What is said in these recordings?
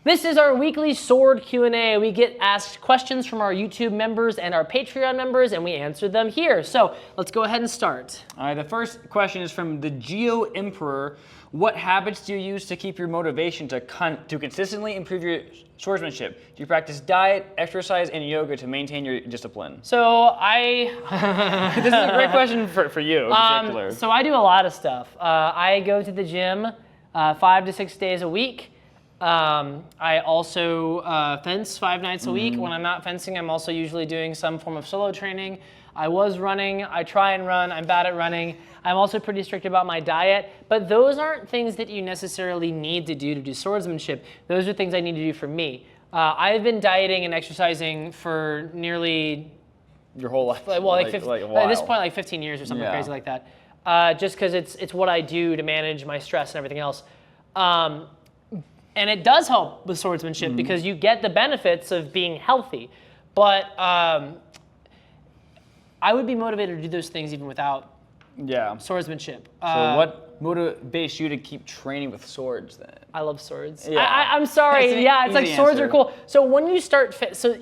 This is our weekly sword Q&A. We get asked questions from our YouTube members and our Patreon members, and we answer them here. So let's go ahead and start. All right, the first question is from the Geo Emperor. What habits do you use to keep your motivation to consistently improve your swordsmanship? Do you practice diet, exercise, and yoga to maintain your discipline? So This is a great question for you in particular. So I do a lot of stuff. I go to the gym 5 to 6 days a week. I also fence 5 nights a week. When I'm not fencing, I'm also usually doing some form of solo training. I was running, I try and run, I'm bad at running. I'm also pretty strict about my diet, but those aren't things that you necessarily need to do swordsmanship. Those are things I need to do for me. I've been dieting and exercising for nearly your whole life. Well, at this point, like 15 years or something crazy like that. Just because it's what I do to manage my stress and everything else. And it does help with swordsmanship because you get the benefits of being healthy. But I would be motivated to do those things even without swordsmanship. So what motivates you to keep training with swords then? I love swords. Yeah. I'm sorry. It's like swords are cool. So when you start, so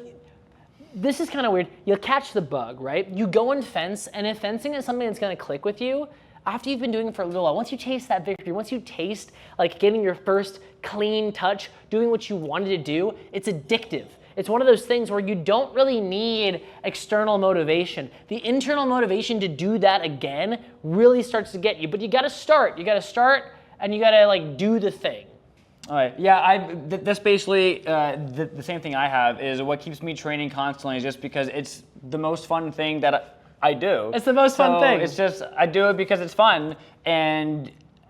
this is kind of weird. You'll catch the bug, right? You go and fence, and if fencing is something that's going to click with you, after you've been doing it for a little while, once you taste that victory, once you taste like getting your first clean touch, doing what you wanted to do, it's addictive. It's one of those things where you don't really need external motivation. The internal motivation to do that again really starts to get you, but you gotta start. You gotta start and you gotta like do the thing. All right, yeah, that's basically the same thing I have is what keeps me training constantly is just because it's the most fun thing that I do. It's the most fun thing. It's just, I do it because it's fun, and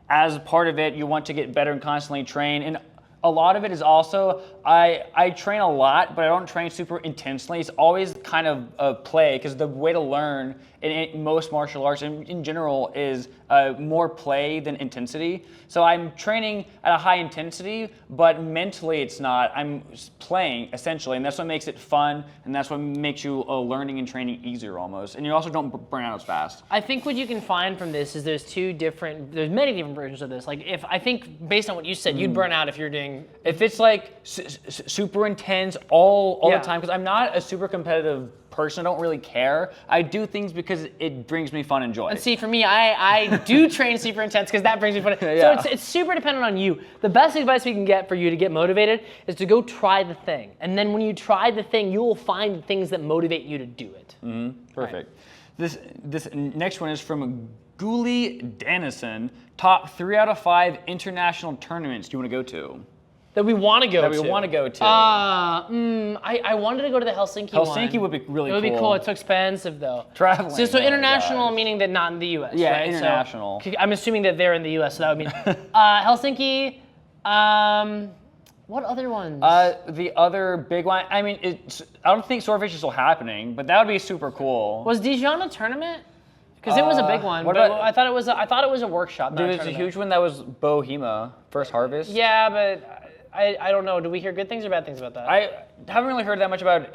as part of it, you want to get better and constantly train. And a lot of it is also, I train a lot, but I don't train super intensely. It's always kind of a play, because the way to learn in most martial arts in general is more play than intensity. So I'm training at a high intensity, but mentally it's not. I'm playing, essentially, and that's what makes it fun, and that's what makes you learning and training easier almost. And you also don't burn out as fast. I think what you can find from this is there's many different versions of this. Like I think based on what you said, you'd burn out if you're doing... If it's like super intense all the time, because I'm not a super competitive person, I don't really care. I do things because it brings me fun and joy. And see, for me, I do train super intense because that brings me fun. So it's super dependent on you. The best advice we can get for you to get motivated is to go try the thing. And then when you try the thing, you will find the things that motivate you to do it. Perfect. Right. This next one is from Ghoulie Dennison. Top 3 out of 5 international tournaments do you want to go to? That we want to go to. That we want to go to. I wanted to go to the Helsinki one. Helsinki would be really cool. It would be cool. It's so expensive, though. Traveling. So international, meaning that not in the U.S., yeah, right? international. So, I'm assuming that they're in the U.S., so that would mean Helsinki. What other ones? The other big one, I mean, I don't think Swordfish is still happening, but that would be super cool. Was Dijon a tournament? Because it was a big one, but I thought it was a workshop. Dude, it's a huge one. That was Bohema, First Harvest. Yeah, but I don't know. Do we hear good things or bad things about that? I haven't really heard that much about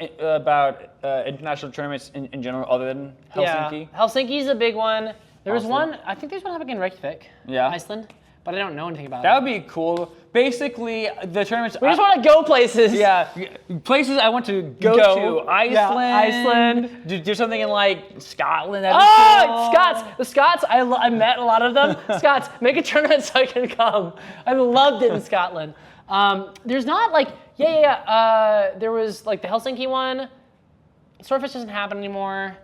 international tournaments in general, other than Helsinki. Yeah, Helsinki's a big one. There was one. I think there's one happening in Reykjavik, Iceland, but I don't know anything about it. That would be cool. Basically, the tournaments. We just want to go places. Yeah, places I want to go to. Iceland. Yeah, Iceland. Do something in like Scotland. Oh, Scots! The Scots. I met a lot of them. Scots, make a tournament so I can come. I loved it in Scotland. There's not like there was like the Helsinki one. Swordfish doesn't happen anymore.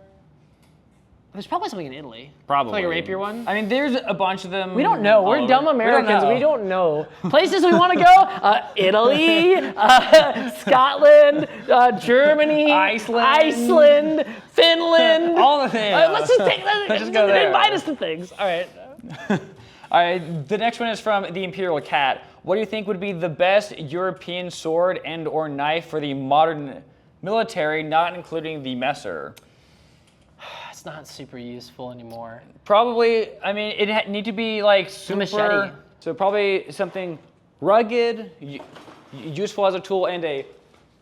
There's probably something in Italy. Probably. Like a rapier one. I mean, there's a bunch of them. We don't know. We're dumb Americans. We don't know. Places we want to go: Italy, Scotland, Germany, Iceland, Finland. All the things. Let's just go there. Invite us to things. All right. All right. The next one is from the Imperial Cat. What do you think would be the best European sword and/or knife for the modern military, not including the Messer? It's not super useful anymore. Probably, I mean, it need to be like super. Machete. So probably something rugged, useful as a tool and a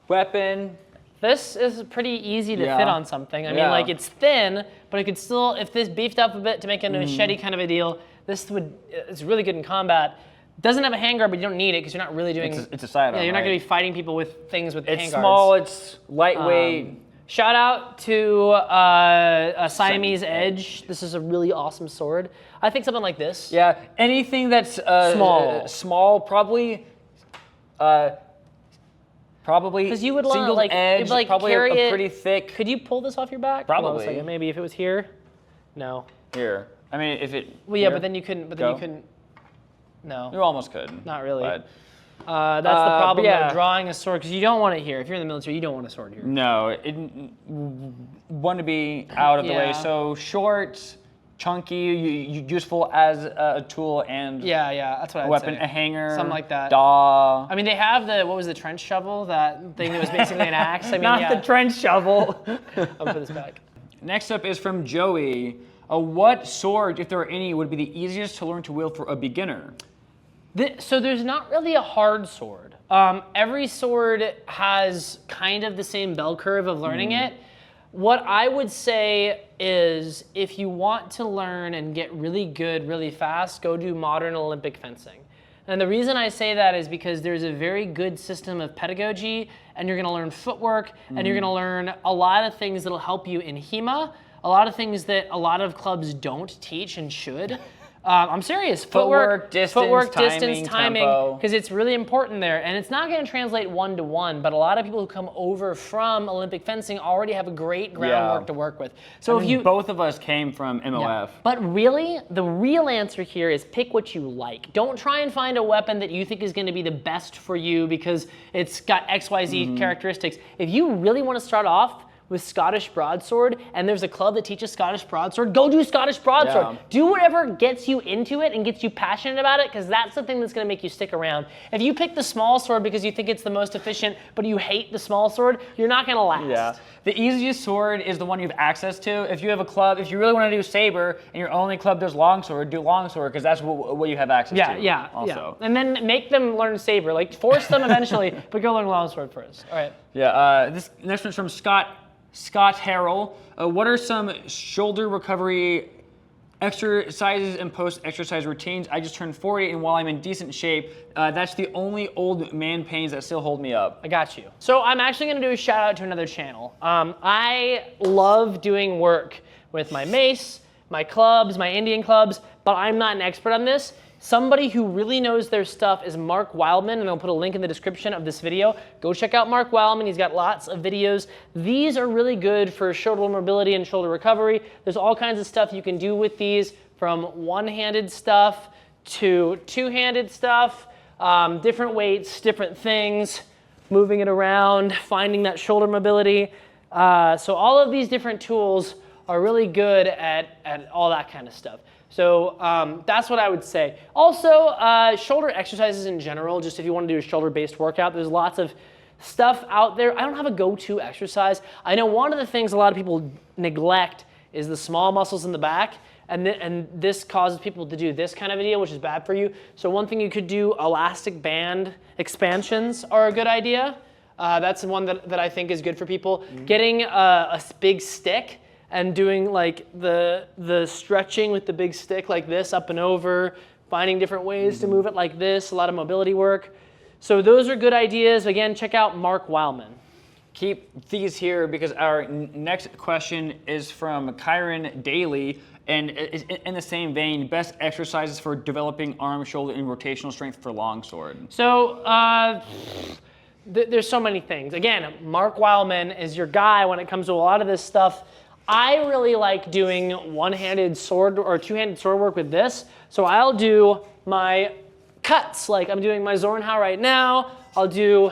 weapon. This is pretty easy to fit on something. I mean, like it's thin, but it could still, if this beefed up a bit to make it a machete kind of a deal, it's really good in combat. Doesn't have a handguard, but you don't need it because you're not really doing. It's a sidearm. Yeah, you're not right? going to be fighting people with things with handguards. It's small. It's lightweight. Shout out to a Siamese Edge. This is a really awesome sword. I think something like this. Yeah, anything that's small, probably. Probably. Because you would single edge, probably carry a pretty thick. Could you pull this off your back? Probably. Hold on a second. Maybe if it was here. No. Here. I mean, if it. Well, yeah, here, but then you couldn't. But then you couldn't. No. You almost could. Not really. But, that's the problem yeah. with drawing a sword, because you don't want it here. If you're in the military, you don't want a sword here. no, it want to be out of the way. Yeah. So short, chunky, useful as a tool and Yeah, that's what a I'd weapon, say. a hanger, Something like that. Daw. I mean, they have what was the trench shovel? That thing that was basically an axe. I mean, Not yeah. the trench shovel. I'll put this back. Next up is from Joey. What sword, if there are any, would be the easiest to learn to wield for a beginner? So there's not really a hard sword. Every sword has kind of the same bell curve of learning it. What I would say is if you want to learn and get really good really fast, go do modern Olympic fencing. And the reason I say that is because there's a very good system of pedagogy, and you're going to learn footwork, and you're going to learn a lot of things that'll help you in HEMA, a lot of things that a lot of clubs don't teach and should. I'm serious. Footwork, distance, timing, tempo. because it's really important there. And it's not going to translate one-to-one, but a lot of people who come over from Olympic fencing already have a great groundwork to work with. So both of us came from MOF. But really, the real answer here is pick what you like. Don't try and find a weapon that you think is going to be the best for you because it's got XYZ characteristics. If you really want to start off with Scottish broadsword, and there's a club that teaches Scottish broadsword, go do Scottish broadsword. Yeah. Do whatever gets you into it and gets you passionate about it, because that's the thing that's going to make you stick around. If you pick the small sword because you think it's the most efficient, but you hate the small sword, you're not going to last. Yeah. The easiest sword is the one you have access to. If you have a club, if you really want to do saber, and your only club does longsword, do longsword, because that's what you have access to. Yeah. Also. And then make them learn saber. Like, force them eventually, but go learn longsword first. All right. Yeah. This next one's from Scott Harrell. What are some shoulder recovery exercises and post-exercise routines? I just turned 40, and while I'm in decent shape, that's the only old man pains that still hold me up. I got you. So I'm actually going to do a shout out to another channel. I love doing work with my mace, my clubs, my Indian clubs, but I'm not an expert on this. Somebody who really knows their stuff is Mark Wildman, and I'll put a link in the description of this video. Go check out Mark Wildman. He's got lots of videos. These are really good for shoulder mobility and shoulder recovery. There's all kinds of stuff you can do with these, from one-handed stuff to two-handed stuff, different weights, different things, moving it around, finding that shoulder mobility. So all of these different tools are really good at all that kind of stuff. So that's what I would say. Also, shoulder exercises in general, just if you want to do a shoulder-based workout, there's lots of stuff out there. I don't have a go-to exercise. I know one of the things a lot of people neglect is the small muscles in the back, and this causes people to do this kind of a deal, which is bad for you. So one thing you could do, elastic band expansions are a good idea. That's the one that I think is good for people. Getting a big stick and doing like the stretching with the big stick like this, up and over, finding different ways to move it like this, a lot of mobility work. So those are good ideas. Again, check out Mark Wildman. Keep these here because our next question is from Kyron Daly, and in the same vein, best exercises for developing arm, shoulder, and rotational strength for longsword. So there's so many things. Again, Mark Wildman is your guy when it comes to a lot of this stuff. I really like doing one-handed sword or two-handed sword work with this. So I'll do my cuts, like I'm doing my Zornhau right now. I'll do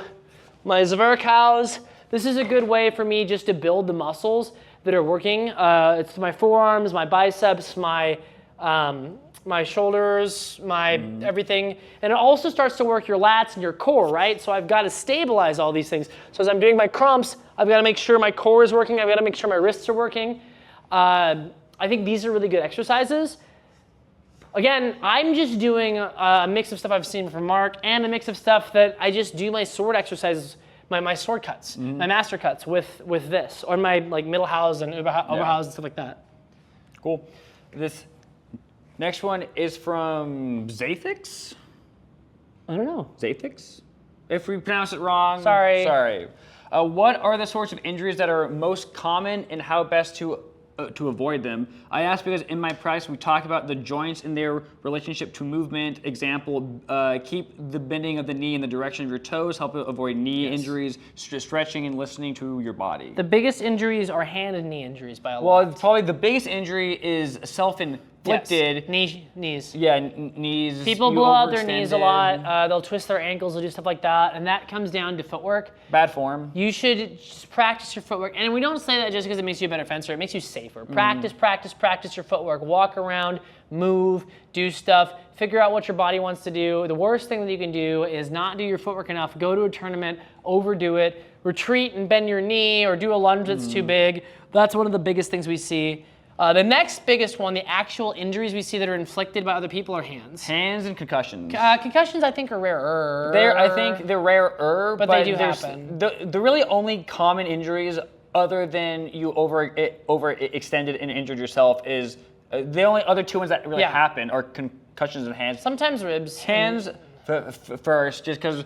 my Zwerkhaus. This is a good way for me just to build the muscles that are working. It's my forearms, my biceps, my shoulders, my everything. And it also starts to work your lats and your core, right? So I've got to stabilize all these things. So as I'm doing my crumps, I've got to make sure my core is working. I've got to make sure my wrists are working. I think these are really good exercises. Again, I'm just doing a mix of stuff I've seen from Mark and a mix of stuff that I just do my sword exercises, my sword cuts, my master cuts with this, or my like Mittelhaus and Oberhaus and stuff like that. Cool. This next one is from Zathix. I don't know. Zathix? If we pronounce it wrong, Sorry. Sorry. What are the sorts of injuries that are most common and how best to avoid them? I ask because in my practice we talk about the joints and their relationship to movement. Example, keep the bending of the knee in the direction of your toes, help avoid knee injuries, stretching and listening to your body. The biggest injuries are hand and knee injuries by a lot. Well, probably the biggest injury is self-inflicted. Knees. Yeah, knees. People blow out their knees a lot. They'll twist their ankles, they'll do stuff like that, and that comes down to footwork. Bad form. You should just practice your footwork, and we don't say that just because it makes you a better fencer. It makes you safer. Practice your footwork. Walk around, move, do stuff. Figure out what your body wants to do. The worst thing that you can do is not do your footwork enough. Go to a tournament, overdo it, retreat and bend your knee, or do a lunge that's too big. That's one of the biggest things we see. The next biggest one, the actual injuries we see that are inflicted by other people, are hands. Hands and concussions. Concussions, I think, are rarer. I think they're rarer, but they do happen. The really only common injuries, other than you overextended and injured yourself, is the only other two ones that really happen are concussions and hands. Sometimes ribs. Hands first, just because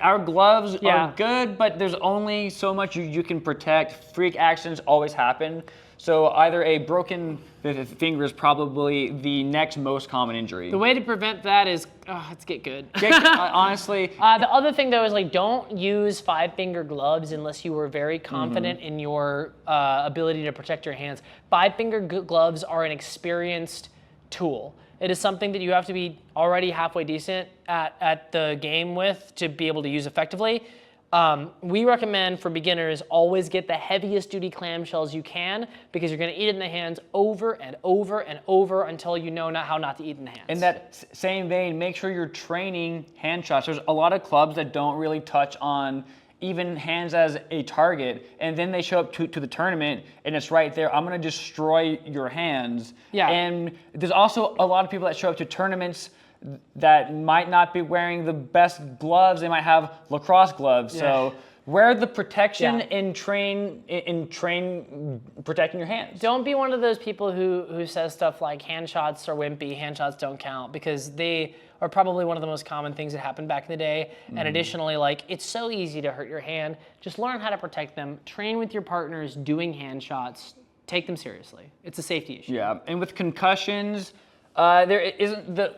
our gloves are good, but there's only so much you can protect. Freak accidents always happen. So either a broken finger is probably the next most common injury. The way to prevent that is, let's get good. Honestly. The other thing though is like, don't use 5-finger gloves unless you were very confident in your ability to protect your hands. 5-finger gloves are an experienced tool. It is something that you have to be already halfway decent at the game with to be able to use effectively. We recommend for beginners, always get the heaviest duty clamshells you can, because you're going to eat it in the hands over and over and over until you know how not to eat in the hands. In that same vein, make sure you're training hand shots. There's a lot of clubs that don't really touch on even hands as a target, and then they show up to the tournament and it's right there. I'm going to destroy your hands. Yeah. And there's also a lot of people that show up to tournaments that might not be wearing the best gloves. They might have lacrosse gloves. So wear the protection and train protecting your hands. Don't be one of those people who says stuff like hand shots are wimpy, hand shots don't count, because they are probably one of the most common things that happened back in the day. And additionally, like, it's so easy to hurt your hand. Just learn how to protect them. Train with your partners doing hand shots. Take them seriously. It's a safety issue. Yeah, and with concussions, there isn't the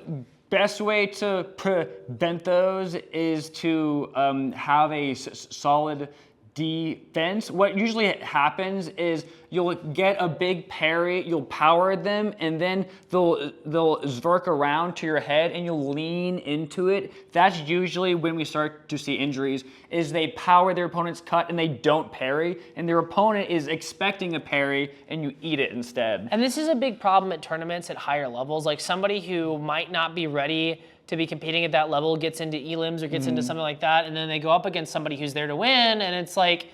best way to prevent those is to have a solid defense. What usually happens is you'll get a big parry, you'll power them, and then they'll zwerk around to your head and you'll lean into it. That's usually when we start to see injuries, is they power their opponent's cut and they don't parry, and their opponent is expecting a parry and you eat it instead. And this is a big problem at tournaments at higher levels. Like, somebody who might not be ready to be competing at that level gets into elims or gets into something like that, and then they go up against somebody who's there to win, and it's like,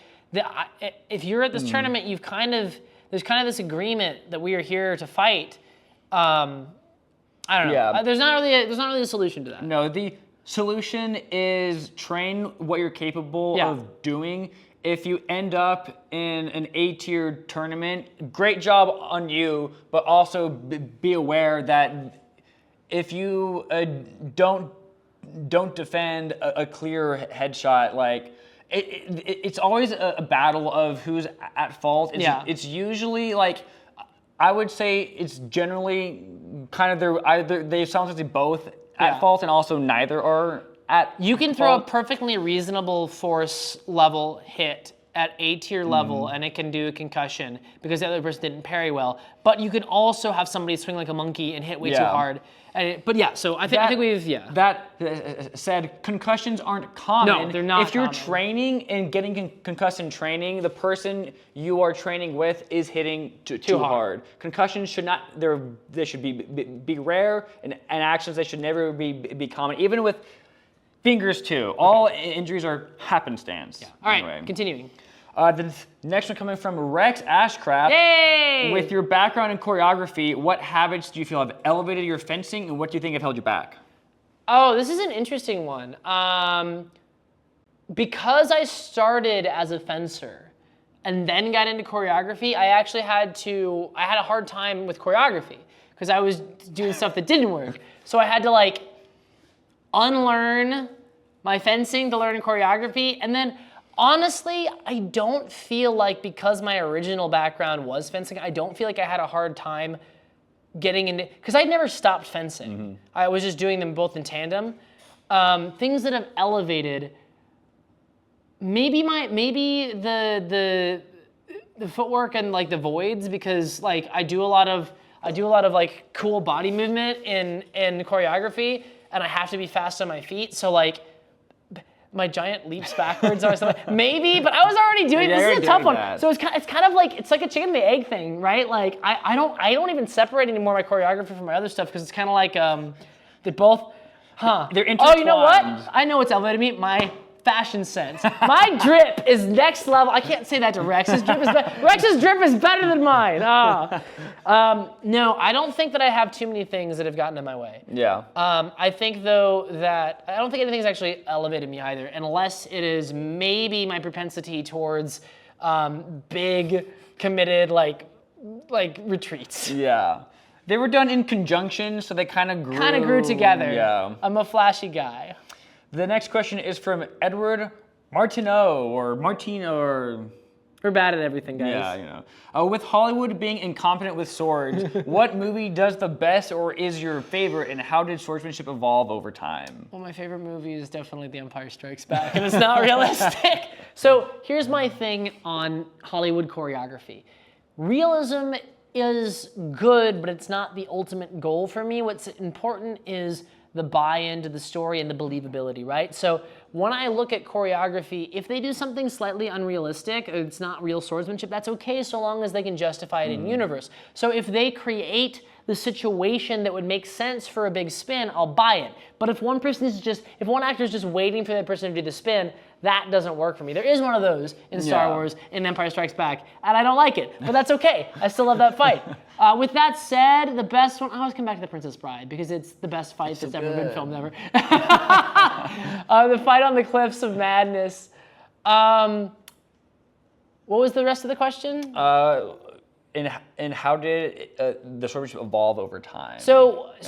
if you're at this tournament, there's kind of this agreement that we are here to fight. I don't know. Yeah. There's not really a solution to that. No, the solution is train what you're capable of doing. If you end up in an A-tier tournament, great job on you, but also be aware that if you don't defend a clear headshot, like it's always a battle of who's at fault. It's usually, like, I would say it's generally kind of they sometimes both at fault, and also neither are at You can throw a perfectly reasonable force level hit at A-tier level, and it can do a concussion because the other person didn't parry well. But you can also have somebody swing like a monkey and hit way too hard. So I think we've, That said, concussions aren't common. No, they're not If you're common. training and getting concussed in training, the person you are training with is hitting too hard. Concussions should not, they should be rare, and actions, they should never be common, even with fingers too. All injuries are happenstance. All right, anyway. continuing. The next one coming from Rex Ashcraft. Yay! With your background in choreography, what habits do you feel have elevated your fencing, and what do you think have held you back? Oh, this is an interesting one. Because I started as a fencer and then got into choreography, I had a hard time with choreography because I was doing stuff that didn't work. So I had to, like, unlearn my fencing to learn choreography. And then honestly, I don't feel like, because my original background was fencing, I don't feel like I had a hard time getting into, because I'd never stopped fencing. I was just doing them both in tandem. Things that have elevated, maybe the footwork and like the voids, because like I do a lot of like cool body movement in choreography, and I have to be fast on my feet. So like my giant leaps backwards or something. Maybe, but I was already doing, this is a tough one. So it's kind of like, it's like a chicken and the egg thing, right? Like I don't even separate anymore my choreography from my other stuff, because it's kind of like, they both, they're intertwined. Oh, you know what? I know what's elevated me, my fashion sense. My drip is next level. I can't say that to Rex's drip is better. Rex's drip is better than mine. No, I don't think that I have too many things that have gotten in my way. Yeah. I think though that I don't think anything's actually elevated me either, unless it is maybe my propensity towards big, committed like retreats. Yeah. They were done in conjunction, so they kind of grew. Kind of grew together. Yeah. I'm a flashy guy. The next question is from Edward Martineau, or Martine, or... We're bad at everything, guys. Yeah, you know. With Hollywood being incompetent with swords, what movie does the best or is your favorite, and how did swordsmanship evolve over time? Well, my favorite movie is definitely The Empire Strikes Back, and it's not realistic. So here's my thing on Hollywood choreography. Realism is good, but it's not the ultimate goal for me. What's important is the buy-in to the story and the believability, right? So when I look at choreography, if they do something slightly unrealistic, it's not real swordsmanship, that's okay so long as they can justify it in universe. So if they create the situation that would make sense for a big spin, I'll buy it. But if one actor is just waiting for that person to do the spin, that doesn't work for me. There is one of those in Star Wars, in Empire Strikes Back, and I don't like it, but that's okay. I still love that fight. With that said, the best one, I always come back to The Princess Bride, because it's the best fight that's ever been filmed ever. The fight on the Cliffs of Madness. What was the rest of the question? And how did the swordsmanship evolve over time? It's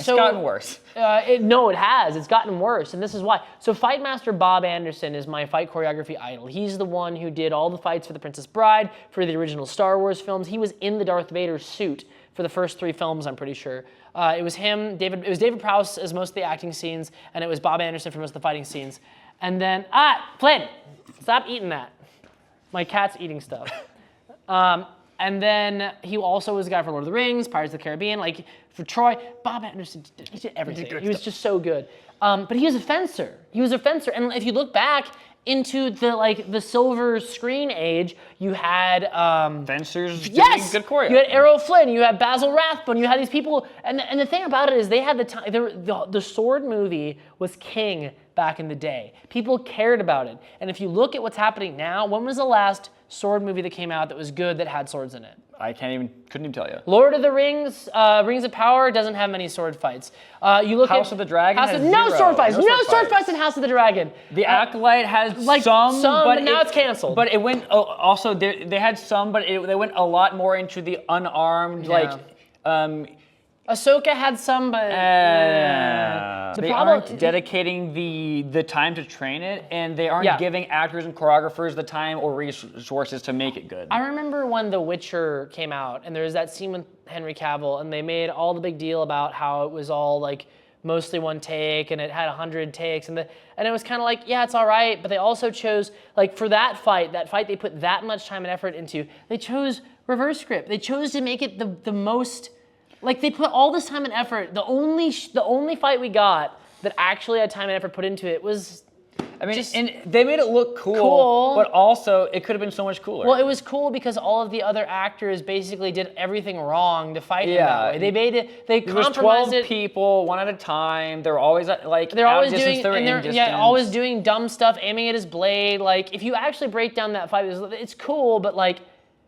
gotten worse. No, it has. It's gotten worse, and this is why. So Fight Master Bob Anderson is my fight choreography idol. He's the one who did all the fights for The Princess Bride, for the original Star Wars films. He was in the Darth Vader suit for the first 3 films, I'm pretty sure. It was him, it was David Prowse as most of the acting scenes, and it was Bob Anderson for most of the fighting scenes. And then, Flynn, stop eating that. My cat's eating stuff. And then he also was the guy for Lord of the Rings, Pirates of the Caribbean, like for Troy. Bob Anderson, he did everything. He was just so good. But he was a fencer. And if you look back into the silver screen age, you had fencers doing good choreography. You had Errol Flynn, you had Basil Rathbone, you had these people, and the thing about it is they had the time. The sword movie was king back in the day. People cared about it, and if you look at what's happening now, when was the last sword movie that came out that was good that had swords in it? I couldn't even tell you. Lord of the Rings, Rings of Power doesn't have many sword fights. You look House of the Dragon has no zero. sword fights. No sword fights in House of the Dragon. The Acolyte has some, but now it's canceled. But it went also they had some, but they went a lot more into the unarmed Ahsoka had some, but they aren't dedicating the time to train it, and they aren't giving actors and choreographers the time or resources to make it good. I remember when The Witcher came out, and there was that scene with Henry Cavill, and they made all the big deal about how it was all like mostly one take, and it had 100 takes, and it was kind of like, yeah, it's all right, but they also chose, like for that fight they put that much time and effort into, they chose reverse script. They chose to make it the most. Like they put all this time and effort. The only fight we got that actually had time and effort put into it was. And they made it look cool, but also it could have been so much cooler. Well, it was cool because all of the other actors basically did everything wrong to fight him that way. They made it. They compromised 12 people, one at a time. They're always always doing dumb stuff, aiming at his blade. Like if you actually break down that fight, it's cool, but like.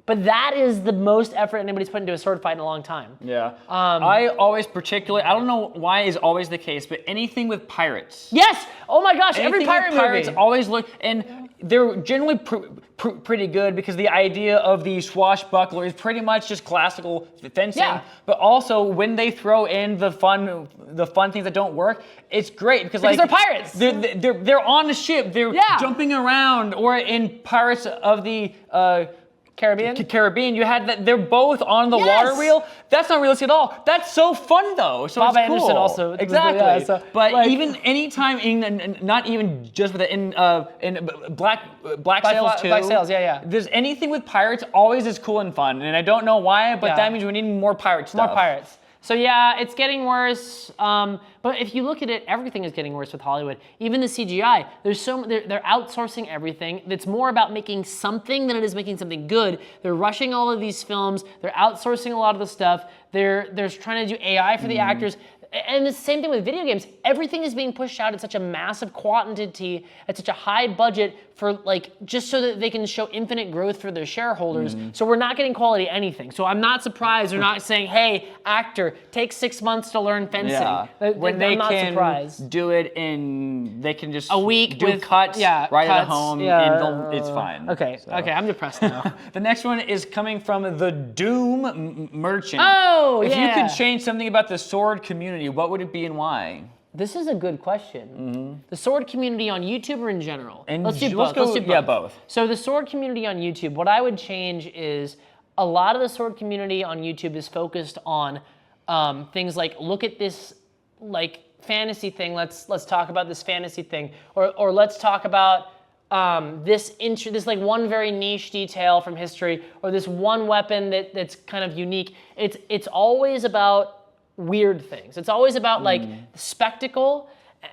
But that is the most effort anybody's put into a sword fight in a long time. Yeah. I always particularly, I don't know why is always the case, but anything with pirates. Yes! Oh my gosh, every pirate movie. Pirates always look, and they're generally pretty good because the idea of the swashbuckler is pretty much just classical fencing. Yeah. But also when they throw in the fun things that don't work, it's great because like they're pirates. They're on the ship. They're jumping around. Or in Pirates of the Caribbean, you had that they're both on the water wheel. That's not realistic at all. That's so fun though. So Bob it's Anderson cool. also Exactly. Yeah, so, but like, even anytime not even just with it in Black Sails too. Black Sails, yeah. There's anything with pirates always is cool and fun, and I don't know why, but that means we need more pirate stuff. More pirates. So yeah, it's getting worse. But if you look at it, everything is getting worse with Hollywood. Even the CGI. They're outsourcing everything. It's more about making something than it is making something good. They're rushing all of these films. They're outsourcing a lot of the stuff. They're trying to do AI for the actors. And it's the same thing with video games. Everything is being pushed out at such a massive quantity, at such a high budget for like, just so that they can show infinite growth for their shareholders. So we're not getting quality anything. So I'm not surprised they're not saying, hey, actor, take 6 months to learn fencing. Yeah. When they can do it in, they can just a week do with cuts right at home, and it's fine. Okay, I'm depressed now. The next one is coming from the Doom Merchant. Oh, If you could change something about the sword community, what would it be and why? This is a good question. The sword community on YouTube or in general? Let's do both. Let's do both. Yeah, both. So the sword community on YouTube, what I would change is a lot of the sword community on YouTube is focused on things like, look at this like fantasy thing. Let's talk about this fantasy thing, or let's talk about this like one very niche detail from history, or this one weapon that's kind of unique. It's always about weird things. It's always about like spectacle,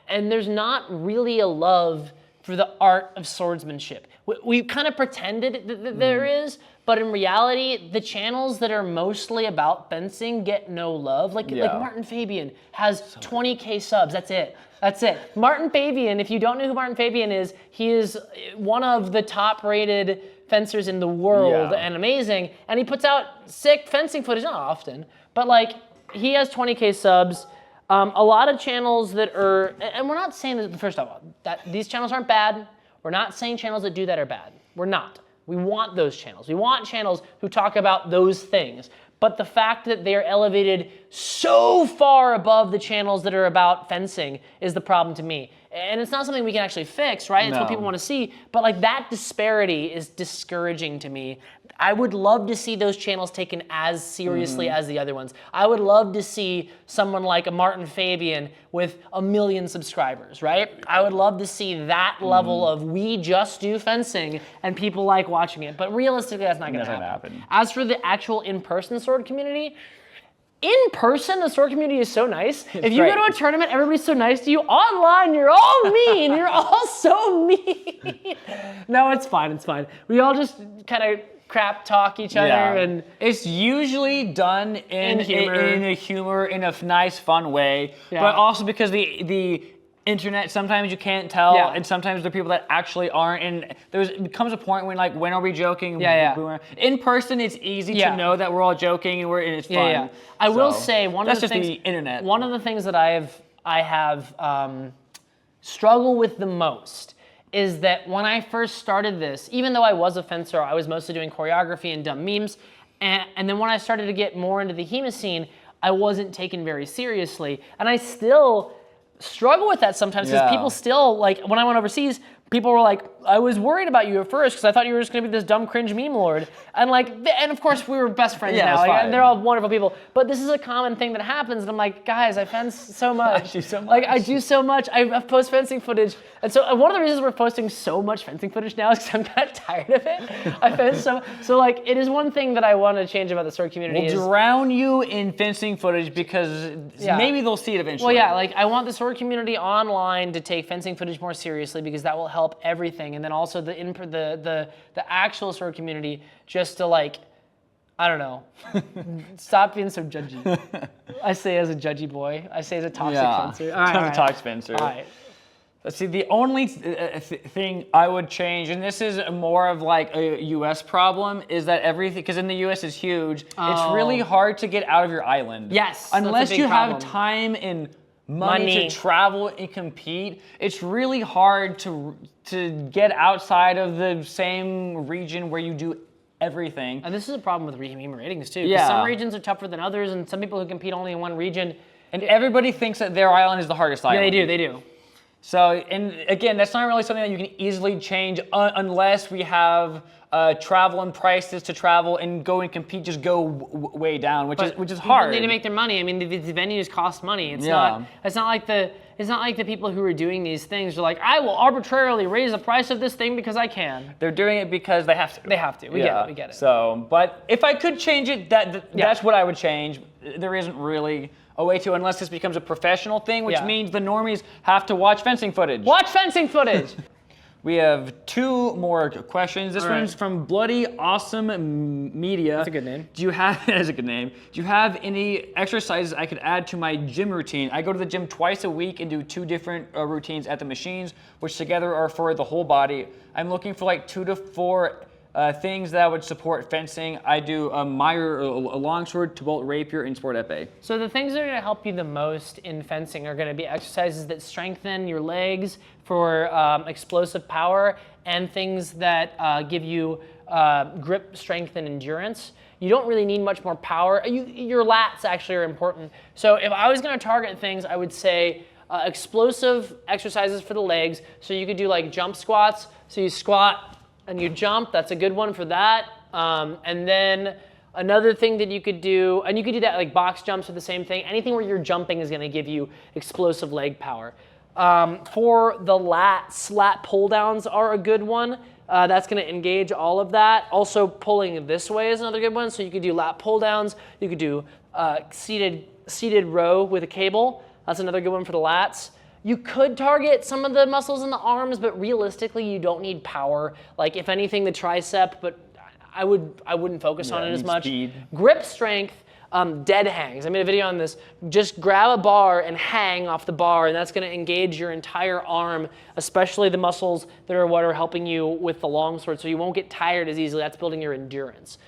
and there's not really a love for the art of swordsmanship. We kind of pretended that there is, but in reality, the channels that are mostly about fencing get no love. Like Martin Fabian has 20K subs. That's it. Martin Fabian, if you don't know who Martin Fabian is, he is one of the top-rated fencers in the world and amazing. And he puts out sick fencing footage, not often, but like, he has 20K subs. A lot of channels that are, and we're not saying that, first of all, that these channels aren't bad. We're not saying channels that do that are bad. We're not. We want those channels. We want channels who talk about those things. But the fact that they're elevated so far above the channels that are about fencing is the problem to me. And it's not something we can actually fix, right? It's what people want to see. But like, that disparity is discouraging to me. I would love to see those channels taken as seriously as the other ones. I would love to see someone like a Martin Fabian with 1 million subscribers, right? I would love to see that level of, we just do fencing and people like watching it. But realistically, that's not going to happen. As for the actual in-person sword community, in person, the sword community is so nice. If you go to a tournament, everybody's so nice to you. Online, you're all mean. You're all so mean. No, it's fine. It's fine. We all just kind of crap talk each other, and it's usually done in a nice, fun way. But also because the internet, sometimes you can't tell, and sometimes there are people that actually aren't, and it becomes a point when like, when are we joking? In person, it's easy to know that we're all joking and it's fun. I will say one of the things, the internet. One of the things that I have struggled with the most is that when I first started this, even though I was a fencer, I was mostly doing choreography and dumb memes, and then when I started to get more into the HEMA scene, I wasn't taken very seriously, and I still struggle with that sometimes because people still, like, when I went overseas, people were like, I was worried about you at first because I thought you were just going to be this dumb cringe meme lord. And like, and of course we were best friends now. Like, and they're all wonderful people. But this is a common thing that happens. And I'm like, guys, I fence so much. I do so much. Like, I do so much. I post fencing footage. And so one of the reasons we're posting so much fencing footage now is because I'm kind of tired of it. I fence so like, it is one thing that I want to change about the sword community. We'll drown you in fencing footage because maybe they'll see it eventually. Well, like, I want the sword community online to take fencing footage more seriously because that will help everything. And then also the actual sword community just to, like, I don't know, stop being so judgy. I say as a judgy boy. I say as a toxic fencer. All right. Toxic fencer. All right. Let's see, the only thing I would change, and this is more of like a US problem, is that everything, because in the US is huge, it's really hard to get out of your island. Yes. Unless you have time in money to travel and compete, it's really hard to get outside of the same region where you do everything. And this is a problem with human ratings too. 'Cause Yeah. some regions are tougher than others, and some people who compete only in one region. And everybody thinks that their island is the hardest island. Yeah, they do. So, and again, that's not really something that you can easily change unless we have travel and prices to travel and go and compete just go way down, which is hard. People need to make their money. I mean, the venues cost money. It's Yeah. not like the people who are doing these things are like, I will arbitrarily raise the price of this thing because I can. They're doing it because they have to. They have to. We get it. So, but if I could change it, that's what I would change. There isn't really a way to, unless this becomes a professional thing, which means the normies have to watch fencing footage. Watch fencing footage. We have 2 more questions. This one's from Bloody Awesome Media. That's a good name. That is a good name. Do you have any exercises I could add to my gym routine? I go to the gym twice a week and do 2 different routines at the machines, which together are for the whole body. I'm looking for like 2 to 4 things that would support fencing. I do a longsword, bolt rapier, and sport epee. So the things that are going to help you the most in fencing are going to be exercises that strengthen your legs for explosive power, and things that give you grip strength and endurance. You don't really need much more power. Your lats actually are important. So if I was going to target things, I would say explosive exercises for the legs. So you could do like jump squats. So you squat and you jump. That's a good one for that. And then another thing that you could do, and you could do that like box jumps are the same thing. Anything where you're jumping is going to give you explosive leg power. For the lats, lat pull downs are a good one. That's going to engage all of that. Also, pulling this way is another good one. So you could do lat pull downs. You could do seated row with a cable. That's another good one for the lats. You could target some of the muscles in the arms, but realistically, you don't need power. Like if anything, the tricep, but I wouldn't focus on it as much. Speed. Grip strength. Dead hangs. I made a video on this. Just grab a bar and hang off the bar, and that's going to engage your entire arm, especially the muscles that are what are helping you with the longsword, so you won't get tired as easily. That's building your endurance.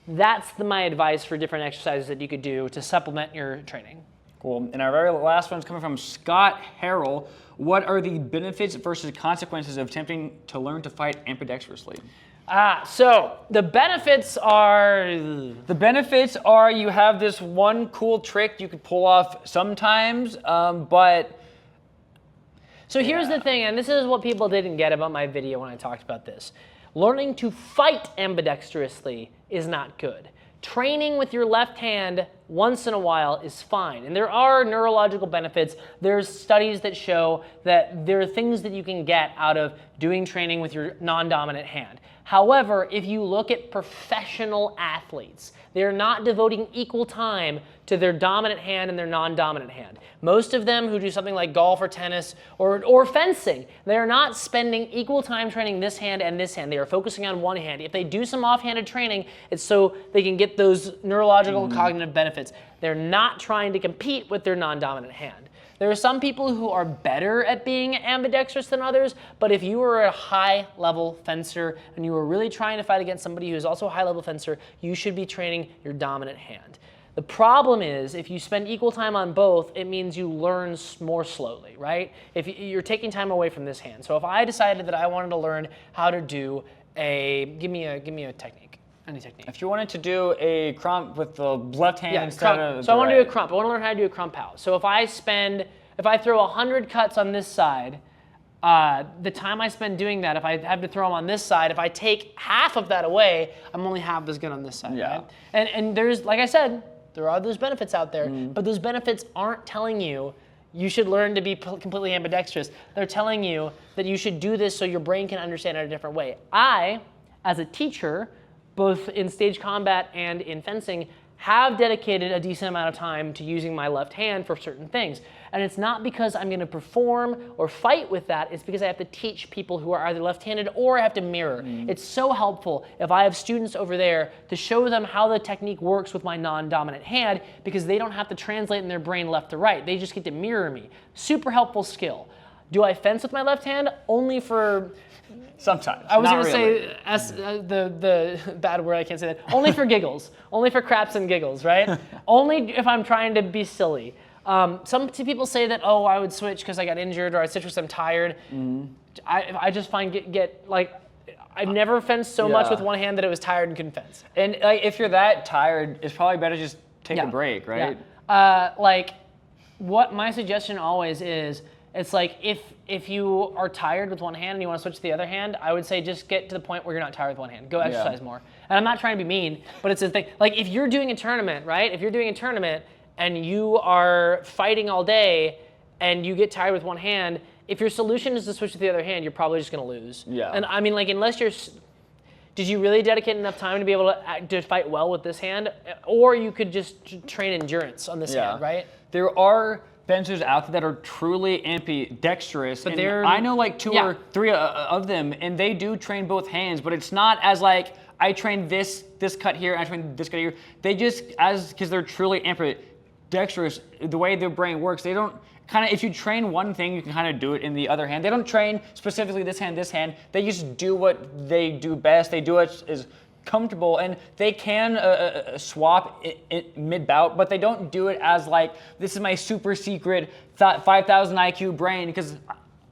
That's my advice for different exercises that you could do to supplement your training. Cool. And our very last one's coming from Scott Harrell. What are the benefits versus consequences of attempting to learn to fight ambidextrously? So the benefits are... The benefits are you have this one cool trick you could pull off sometimes, but... So here's the thing, and this is what people didn't get about my video when I talked about this. Learning to fight ambidextrously is not good. Training with your left hand once in a while is fine. And there are neurological benefits. There's studies that show that there are things that you can get out of doing training with your non-dominant hand. However, if you look at professional athletes, they're not devoting equal time to their dominant hand and their non-dominant hand. Most of them who do something like golf or tennis or fencing, they're not spending equal time training this hand and this hand. They are focusing on one hand. If they do some offhanded training, it's so they can get those neurological cognitive benefits. They're not trying to compete with their non-dominant hand. There are some people who are better at being ambidextrous than others, but if you are a high-level fencer and you are really trying to fight against somebody who is also a high-level fencer, you should be training your dominant hand. The problem is, if you spend equal time on both, it means you learn more slowly, right? If you're taking time away from this hand. So if I decided that I wanted to learn how to do give me a technique. Any technique. If you wanted to do a crump with the left hand instead of So I want to do a crump. I want to learn how to do a crump out. So if I throw 100 cuts on this side, the time I spend doing that, if I have to throw them on this side, if I take half of that away, I'm only half as good on this side. Yeah. Right? And there's, like I said, there are those benefits out there, but those benefits aren't telling you should learn to be completely ambidextrous. They're telling you that you should do this so your brain can understand it a different way. I, as a teacher, both in stage combat and in fencing, have dedicated a decent amount of time to using my left hand for certain things. And it's not because I'm going to perform or fight with that, it's because I have to teach people who are either left-handed or I have to mirror. It's so helpful if I have students over there to show them how the technique works with my non-dominant hand, because they don't have to translate in their brain left to right. They just get to mirror me. Super helpful skill. Do I fence with my left hand? Only for... Sometimes. I was going to say the bad word, I can't say that. Only for giggles. Only for craps and giggles, right? Only if I'm trying to be silly. Some people say that, oh, I would switch because I got injured, or I switch because I'm tired. I just find I've never fenced so much with one hand that it was tired and couldn't fence. And like, if you're that tired, it's probably better just take a break, right? Like, what my suggestion always is, it's like if you are tired with one hand and you want to switch to the other hand, I would say just get to the point where you're not tired with one hand. Go exercise more. And I'm not trying to be mean, but it's a thing. Like, if you're doing a tournament, right? If you're doing a tournament and you are fighting all day and you get tired with one hand, if your solution is to switch to the other hand, you're probably just going to lose. Yeah. And I mean, like, unless you're... Did you really dedicate enough time to be able to fight well with this hand? Or you could just train endurance on this hand, right? There are fencers out there that are truly ambidextrous. But I know like 2 or 3 of them, and they do train both hands, but it's not as like, I train this cut here, and I train this cut here. They just, because they're truly ambidextrous, the way their brain works, they don't, if you train one thing, you can kind of do it in the other hand. They don't train specifically this hand. They just do what they do best. They do what is comfortable, and they can swap mid-bout, but they don't do it as like, this is my super secret 5,000 IQ brain, because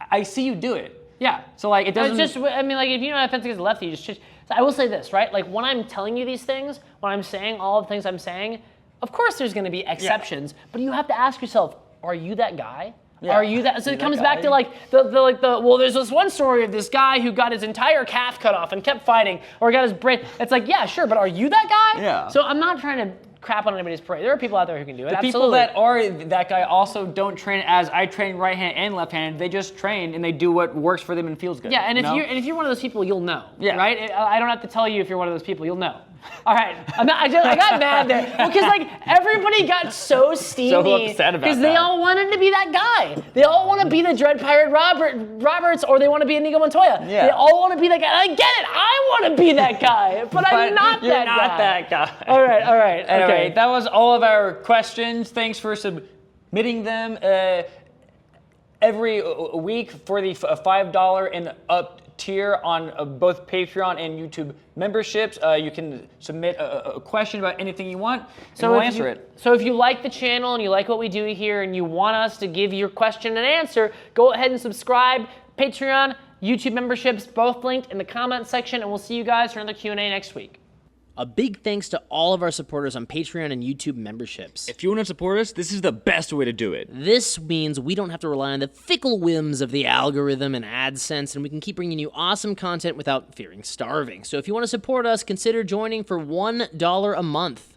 I see you do it. Yeah. So like, it doesn't... It's just, I mean, like, if you know how to fence against a lefty, you just... So I will say this, right? Like, when I'm telling you these things, when I'm saying all the things I'm saying, of course there's going to be exceptions, but you have to ask yourself, are you that guy? Yeah. Are you that? So it comes back to like well, there's this one story of this guy who got his entire calf cut off and kept fighting, or got his brain. It's like, yeah, sure, but are you that guy? Yeah. So I'm not trying to crap on anybody's parade. There are people out there who can do it. The people that are that guy also don't train as I train right hand and left hand. They just train and they do what works for them and feels good. Yeah, and if you're one of those people, you'll know. Yeah. Right? I don't have to tell you if you're one of those people. You'll know. All right, I got mad there because like everybody got so steamy because they all wanted to be that guy. They all want to be the Dread Pirate Roberts, or they want to be Inigo Montoya. Yeah. They all want to be that guy. I get it. I want to be that guy, but I'm not that guy. You're not that guy. All right. Anyway, Okay. that was all of our questions. Thanks for submitting them every week for the $5 and up tier on both Patreon and YouTube memberships. You can submit a question about anything you want, and we'll answer it. So if you like the channel and you like what we do here and you want us to give your question an answer, go ahead and subscribe. Patreon, YouTube memberships, both linked in the comment section, and we'll see you guys for another Q&A next week. A big thanks to all of our supporters on Patreon and YouTube memberships. If you want to support us, this is the best way to do it. This means we don't have to rely on the fickle whims of the algorithm and AdSense, and we can keep bringing you awesome content without fearing starving. So if you want to support us, consider joining for $1 a month.